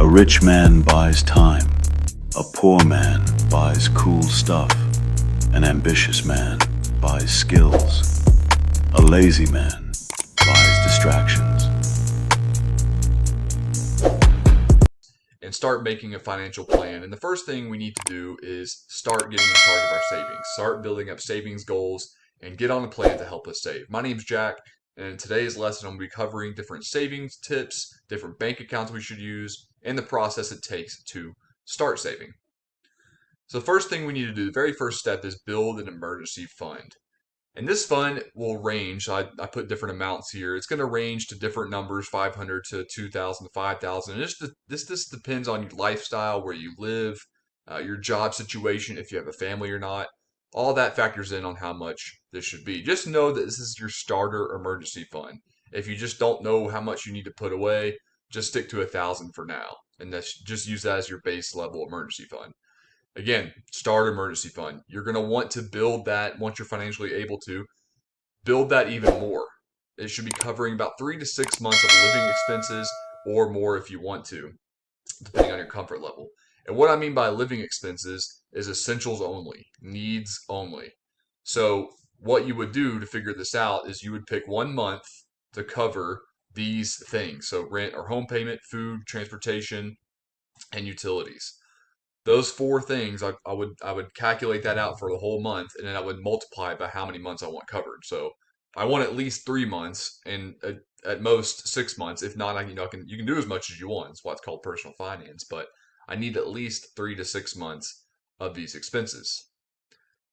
A rich man buys time. A poor man buys cool stuff. An ambitious man buys skills. A lazy man buys distractions. And start making a financial plan. And the first thing we need to do is start getting in charge of our savings. Start building up savings goals and get on a plan to help us save. My name's Jack, and in today's lesson, I'm going to be covering different savings tips, different bank accounts we should use, and the process it takes to start saving. So the first thing we need to do, the very first step, is build an emergency fund. And this fund will range. I put different amounts here. It's going to range to different numbers, 500 to 2,000 to 5,000. And this depends on your lifestyle, where you live, your job situation, if you have a family or not. All that factors in on how much this should be. Just know that this is your starter emergency fund. If you just don't know how much you need to put away, just stick to 1,000 for now, and just use that as your base level emergency fund. Again, start emergency fund. You're going to want to build that once you're financially able to. Build that even more. It should be covering about 3 to 6 months of living expenses or more if you want to, depending on your comfort level. And what I mean by living expenses is essentials only, needs only. So what you would do to figure this out is you would pick 1 month to cover these things. So rent or home payment, food, transportation, and utilities. Those four things, I would calculate that out for the whole month, and then I would multiply it by how many months I want covered. So I want at least 3 months, and at most 6 months. If not, you can do as much as you want. It's why it's called personal finance. But I need at least 3 to 6 months of these expenses.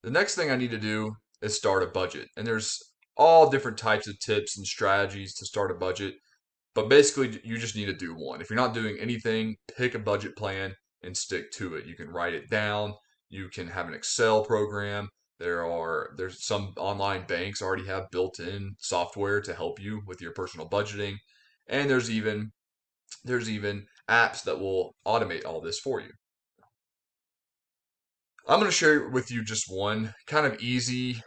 The next thing I need to do is start a budget, and there's all different types of tips and strategies to start a budget. But basically, you just need to do one. If you're not doing anything, pick a budget plan and stick to it. You can write it down. You can have an Excel program. There's some online banks already have built-in software to help you with your personal budgeting, and there's even apps that will automate all this for you. I'm going to share with you just one kind of easy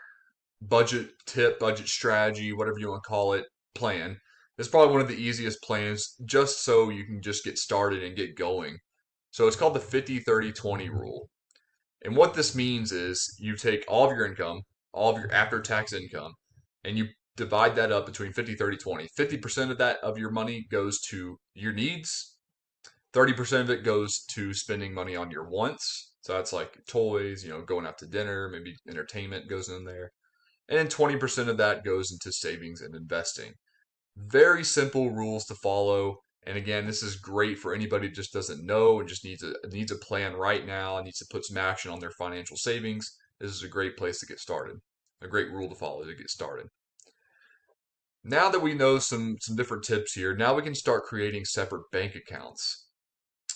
budget tip, budget strategy, whatever you want to call it, plan. It's probably one of the easiest plans just so you can just get started and get going. So it's called the 50-30-20 rule. And what this means is you take all of your income, all of your after-tax income, and you divide that up between 50-30-20. 50% of that of your money goes to your needs. 30% of it goes to spending money on your wants. So that's like toys, going out to dinner, maybe entertainment goes in there. And then 20% of that goes into savings and investing. Very simple rules to follow. And again, this is great for anybody who just doesn't know and just needs a plan right now and needs to put some action on their financial savings. This is a great place to get started. A great rule to follow to get started. Now that we know some different tips here, now we can start creating separate bank accounts.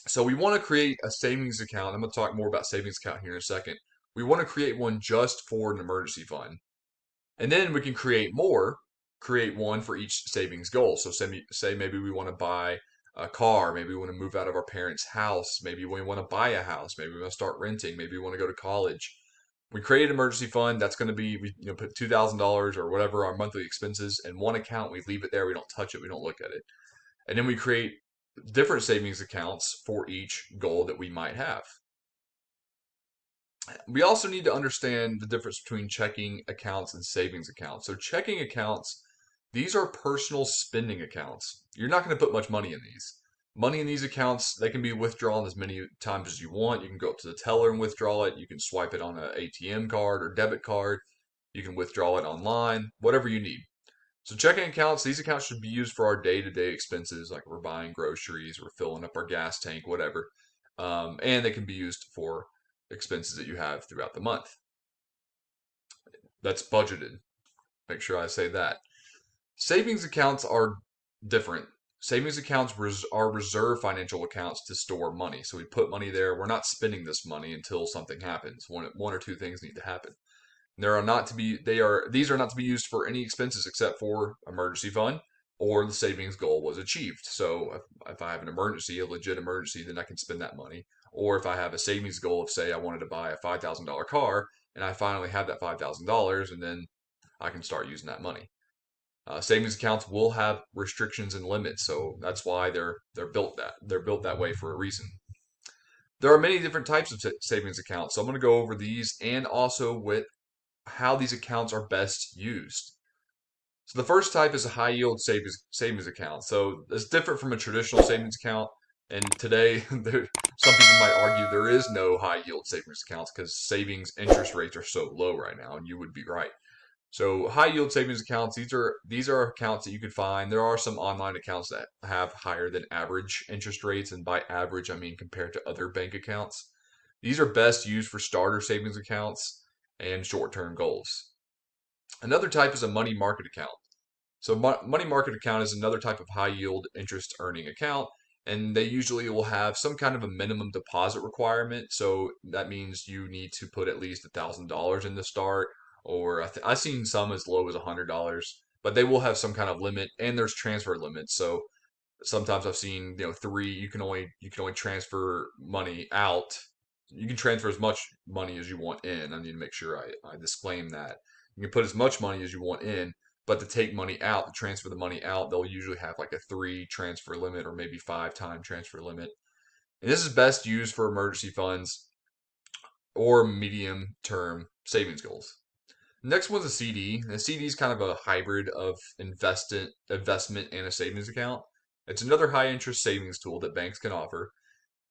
So we want to create a savings account. I'm going to talk more about savings account here in a second. We want to create one just for an emergency fund. And then we can create one for each savings goal. So say maybe we want to buy a car, maybe we want to move out of our parents' house, maybe we want to buy a house, maybe we want to start renting, maybe we want to go to college. We create an emergency fund. That's going to be, we put $2,000 or whatever our monthly expenses in one account. We leave it there. We don't touch it. We don't look at it. And then we create different savings accounts for each goal that we might have. We also need to understand the difference between checking accounts and savings accounts. So checking accounts, these are personal spending accounts. You're not going to put much money in these. Money in these accounts, they can be withdrawn as many times as you want. You can go up to the teller and withdraw it. You can swipe it on an ATM card or debit card. You can withdraw it online, whatever you need. So checking accounts, these accounts should be used for our day-to-day expenses, like we're buying groceries, we're filling up our gas tank, whatever. And they can be used for expenses that you have throughout the month. That's budgeted. Make sure I say that. Savings accounts are different. Savings accounts are reserve financial accounts to store money. So we put money there. We're not spending this money until something happens. One or two things need to happen. These are not to be used for any expenses except for emergency fund or the savings goal was achieved. So if I have an emergency, a legit emergency, then I can spend that money. Or if I have a savings goal of, say, I wanted to buy a $5,000 car and I finally have that $5,000, and then I can start using that money. Savings accounts will have restrictions and limits, so that's why they're built that way for a reason. There are many different types of savings accounts, so I'm going to go over these and also with how these accounts are best used. So the first type is a high yield savings account. So it's different from a traditional savings account. And today, some people might argue there is no high yield savings accounts because savings interest rates are so low right now, and you would be right. So high yield savings accounts, these are accounts that you could find. There are some online accounts that have higher than average interest rates, and by average I mean compared to other bank accounts. These are best used for starter savings accounts and short-term goals. Another type is a money market account. So money market account is another type of high yield interest earning account, and they usually will have some kind of a minimum deposit requirement. So that means you need to put at least $1,000 in the start, or I've seen some as low as $100, but they will have some kind of limit, and there's transfer limits. So sometimes I've seen three. You can only transfer money out. You can transfer as much money as you want in. I need to make sure I disclaim that. You can put as much money as you want in, but to take money out, to transfer the money out, they'll usually have like a 3 transfer limit or maybe 5 time transfer limit. And this is best used for emergency funds or medium term savings goals. Next one's a CD. A CD is kind of a hybrid of investment and a savings account. It's another high interest savings tool that banks can offer,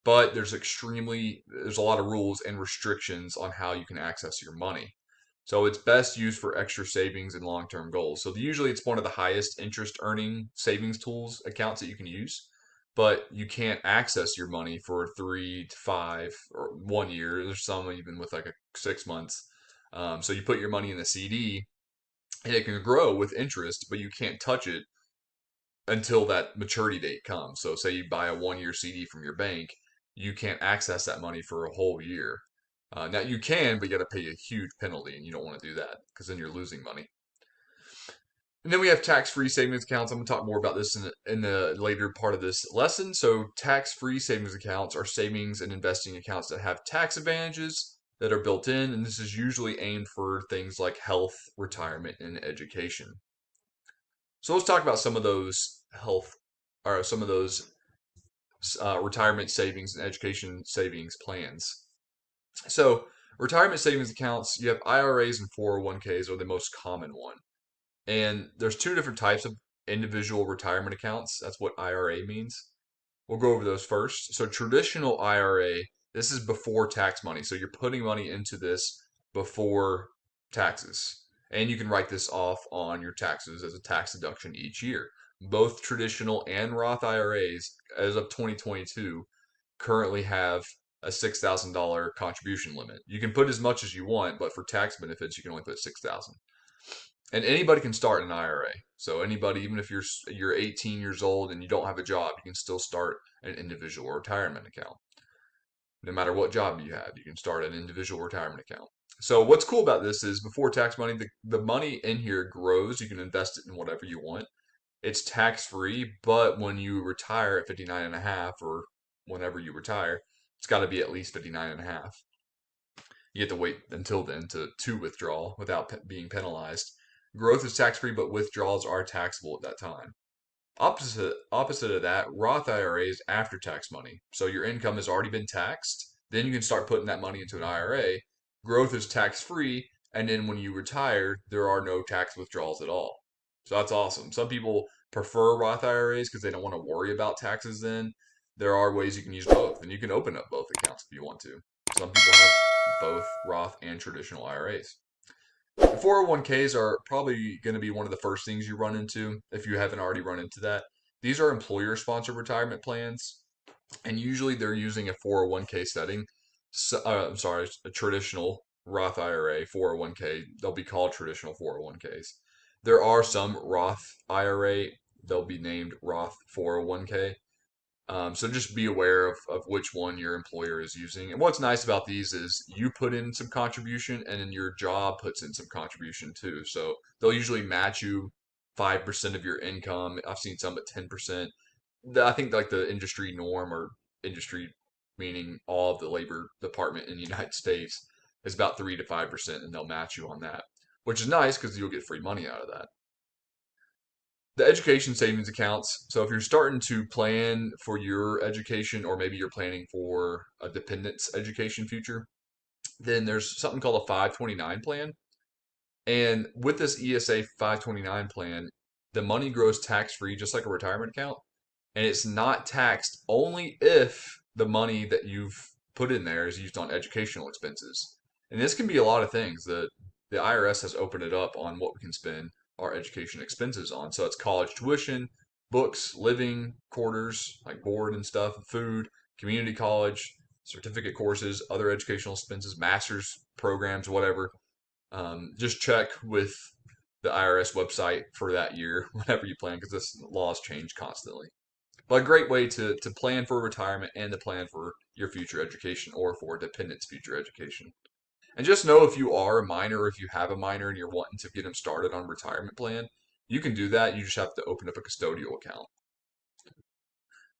but there's a lot of rules and restrictions on how you can access your money. So it's best used for extra savings and long-term goals. So usually it's one of the highest interest earning savings tools accounts that you can use, but you can't access your money for 3 to 5 or 1 year. There's some even with like 6 months. So you put your money in the CD and it can grow with interest, but you can't touch it until that maturity date comes. So say you buy a 1 year CD from your bank, you can't access that money for a whole year. Now you can, but you got to pay a huge penalty, and you don't want to do that because then you're losing money. And then we have tax-free savings accounts. I'm going to talk more about this in the later part of this lesson. So tax-free savings accounts are savings and investing accounts that have tax advantages that are built in, and this is usually aimed for things like health, retirement, and education. So let's talk about some of those retirement savings and education savings plans. So retirement savings accounts, you have IRAs and 401ks are the most common one. And there's two different types of individual retirement accounts. That's what IRA means. We'll go over those first. So traditional IRA, this is before tax money. So you're putting money into this before taxes. And you can write this off on your taxes as a tax deduction each year. Both traditional and Roth IRAs, as of 2022, currently have a $6,000 contribution limit. You can put as much as you want, but for tax benefits, you can only put 6,000. And anybody can start an IRA. So anybody, even if you're 18 years old and you don't have a job, you can still start an individual retirement account. No matter what job you have, you can start an individual retirement account. So what's cool about this is before tax money, the money in here grows. You can invest it in whatever you want. It's tax free, but when you retire at 59 and a half or whenever you retire, it's got to be at least 59 and a half. You have to wait until then to withdraw without being penalized. Growth is tax free, but withdrawals are taxable at that time. Opposite of that, Roth IRA is after tax money. So your income has already been taxed. Then you can start putting that money into an IRA. Growth is tax free, and then when you retire, there are no tax withdrawals at all. So that's awesome. Some people prefer Roth IRAs because they don't want to worry about taxes then. There are ways you can use both, and you can open up both accounts if you want to. Some people have both Roth and traditional IRAs. 401ks are probably going to be one of the first things you run into if you haven't already run into that. These are employer sponsored retirement plans, and usually they're using a 401k setting. I'm sorry, a traditional Roth IRA, 401k. They'll be called traditional 401ks. There are some Roth IRA, they'll be named Roth 401k. So just be aware of which one your employer is using. And what's nice about these is you put in some contribution and then your job puts in some contribution too. So they'll usually match you 5% of your income. I've seen some at 10%. I think like the industry norm, or industry meaning all of the labor department in the United States, is about 3 to 5%, and they'll match you on that, which is nice because you'll get free money out of that. The education savings accounts. So if you're starting to plan for your education, or maybe you're planning for a dependent's education future, then there's something called a 529 plan. And with this ESA 529 plan, the money grows tax free, just like a retirement account. And it's not taxed only if the money that you've put in there is used on educational expenses. And this can be a lot of things. The IRS has opened it up on what we can spend our education expenses on. So it's college tuition, books, living quarters, like board and stuff, food, community college, certificate courses, other educational expenses, master's programs, whatever. Just check with the IRS website for that year whenever you plan, because this laws change constantly. But a great way to plan for retirement and to plan for your future education, or for a dependent's future education. And just know, if you are a minor, or if you have a minor and you're wanting to get them started on a retirement plan, you can do that. You just have to open up a custodial account.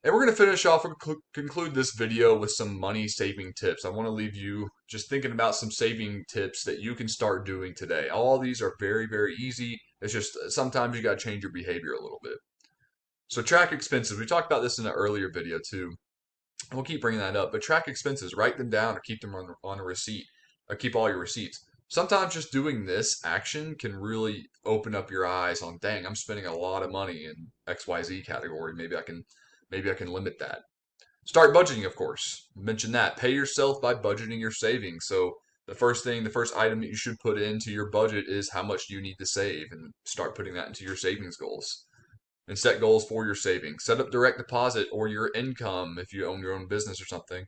And we're going to finish off and conclude this video with some money saving tips. I want to leave you just thinking about some saving tips that you can start doing today. All these are very, very easy. It's just sometimes you got to change your behavior a little bit. So track expenses. We talked about this in an earlier video too. We'll keep bringing that up. But track expenses. Write them down, or keep them on a receipt. Or keep all your receipts. Sometimes just doing this action can really open up your eyes on, dang, I'm spending a lot of money in XYZ category. Maybe I can limit that. Start budgeting, of course. Mention that. Pay yourself by budgeting your savings. So the first item that you should put into your budget is how much do you need to save, and start putting that into your savings goals. And set goals for your savings. Set up direct deposit or your income, if you own your own business or something,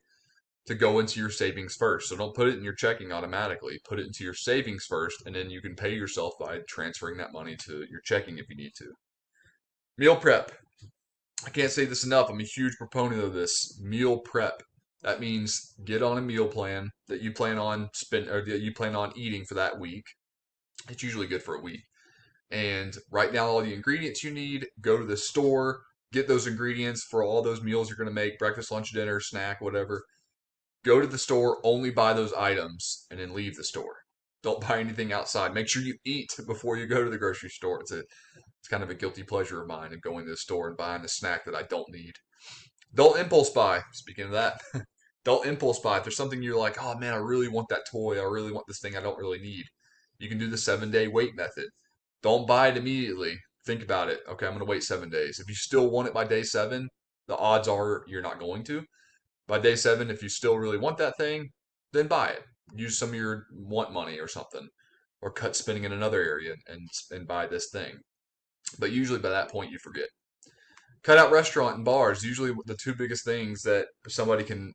to go into your savings first. So don't put it in your checking automatically. Put it into your savings first, and then you can pay yourself by transferring that money to your checking if you need to. Meal prep. I can't say this enough. I'm a huge proponent of this. Meal prep. That means get on a meal plan that you plan on eating for that week. It's usually good for a week. And write down all the ingredients you need. Go to the store, get those ingredients for all those meals you're going to make: breakfast, lunch, dinner, snack, whatever. Go to the store, only buy those items, and then leave the store. Don't buy anything outside. Make sure you eat before you go to the grocery store. It's kind of a guilty pleasure of mine, of going to the store and buying a snack that I don't need. Don't impulse buy. Speaking of that, don't impulse buy. If there's something you're like, oh man, I really want that toy, I really want this thing I don't really need, you can do the 7-day wait method. Don't buy it immediately. Think about it. Okay, I'm going to wait 7 days. If you still want it by day 7, the odds are you're not going to. By day 7, if you still really want that thing, then buy it. Use some of your want money or something, or cut spending in another area and buy this thing. But usually by that point you forget. Cut out restaurant and bars. Usually the two biggest things that somebody can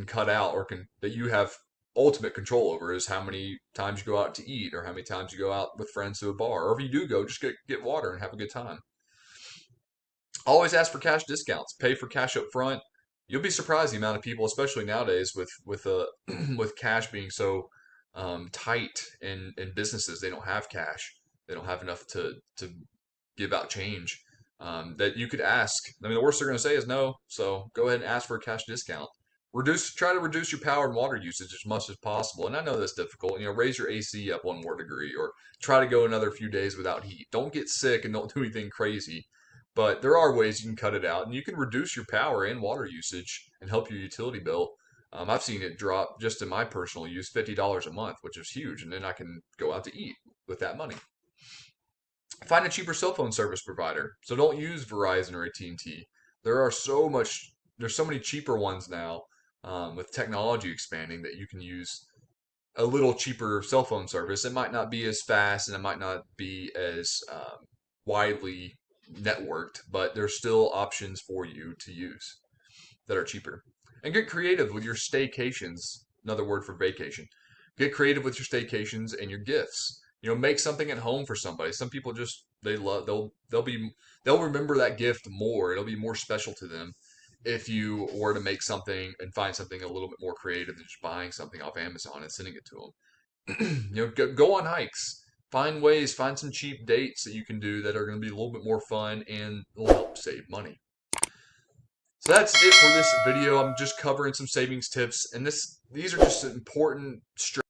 cut out, or that you have ultimate control over, is how many times you go out to eat, or how many times you go out with friends to a bar. Or if you do go, just get water and have a good time. Always ask for cash discounts. Pay for cash up front. You'll be surprised the amount of people, especially nowadays with with cash being so tight in businesses. They don't have cash. They don't have enough to give out change. That you could ask. I mean, the worst they're going to say is no. So go ahead and ask for a cash discount. Try to reduce your power and water usage as much as possible. And I know that's difficult. Raise your AC up 1 more degree, or try to go another few days without heat. Don't get sick and don't do anything crazy. But there are ways you can cut it out, and you can reduce your power and water usage and help your utility bill. I've seen it drop, just in my personal use, $50 a month, which is huge. And then I can go out to eat with that money. Find a cheaper cell phone service provider. So don't use Verizon or AT&T. There's so many cheaper ones now, with technology expanding, that you can use a little cheaper cell phone service. It might not be as fast, and it might not be as widely networked, but there's still options for you to use that are cheaper. And get creative with your staycations. Another word for vacation. Get creative with your staycations and your gifts. Make something at home for somebody. Some people they'll remember that gift more. It'll be more special to them if you were to make something and find something a little bit more creative than just buying something off Amazon and sending it to them. Go on hikes. Find some cheap dates that you can do that are going to be a little bit more fun and will help save money. So that's it for this video. I'm just covering some savings tips, and these are just important strategies